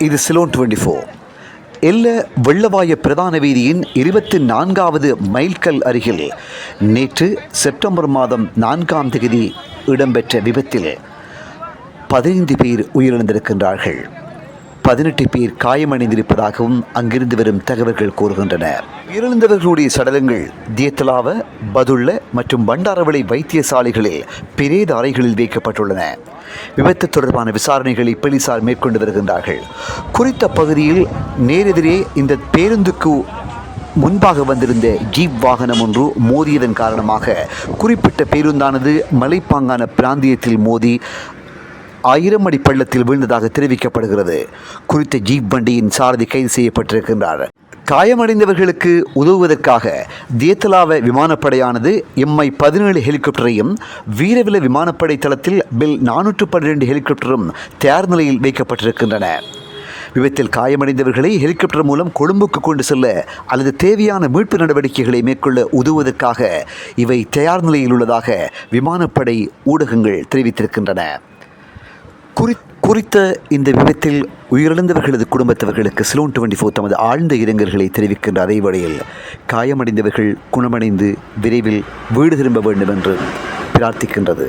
இது சிலோன் 24. எல்ல வெள்ளவாய பிரதான வீதியின் 24வது மைல்கல் அருகில் நேற்று செப்டம்பர் மாதம் 4ஆம் தேதி இடம்பெற்ற விபத்தில் 15 பேர் உயிரிழந்திருக்கின்றார்கள். 18 பேர் காயமடைந்திருப்பதாகவும் அங்கிருந்து வரும் தகவல்கள் கூறுகின்றன. உயிரிழந்தவர்களுடைய சடலங்கள் தியத்தலாவ, பதுள்ள மற்றும் பண்டாரவளை வைத்தியசாலைகளில் பிரேத அறைகளில் வைக்கப்பட்டுள்ளன. விபத்து தொடர்பான விசாரணைகளை போலீசார் மேற்கொண்டு வருகின்றார்கள். குறித்த பகுதியில் நேரெதிரே இந்த பேருந்துக்கு முன்பாக வந்திருந்த ஜீப் வாகனம் ஒன்று மோதியதன் காரணமாக குறிப்பிட்ட பேருந்தானது மலைப்பாங்கான பிராந்தியத்தில் மோதி 1000 அடி பள்ளத்தில் வீழ்ந்ததாக தெரிவிக்கப்படுகிறது. குறித்த ஜீப் வண்டியின் சாரதி கைது செய்யப்பட்டிருக்கின்றார். காயமடைந்தவர்களுக்கு உதவுவதற்காக தியத்தலாவ விமானப்படையானது MI-17 ஹெலிகாப்டரையும் வீரவில விமானப்படை தளத்தில் பெல் 412 ஹெலிகாப்டரும் தயார் நிலையில் வைக்கப்பட்டிருக்கின்றன. விபத்தில் காயமடைந்தவர்களை ஹெலிகாப்டர் மூலம் கொழும்புக்கு கொண்டு செல்ல அல்லது தேவையான மீட்பு நடவடிக்கைகளை மேற்கொள்ள உதவுவதற்காக இவை தயார் நிலையில் உள்ளதாக விமானப்படை ஊடகங்கள் தெரிவித்திருக்கின்றன. குறித்த இந்த விபத்தில் உயிரிழந்தவர்களது குடும்பத்தவர்களுக்கு சிலோன் 24 தமது ஆழ்ந்த இரங்கல்களை தெரிவிக்கின்ற அதே வேளையில் காயமடைந்தவர்கள் குணமடைந்து விரைவில் வீடு திரும்ப வேண்டும் என்று பிரார்த்திக்கின்றது.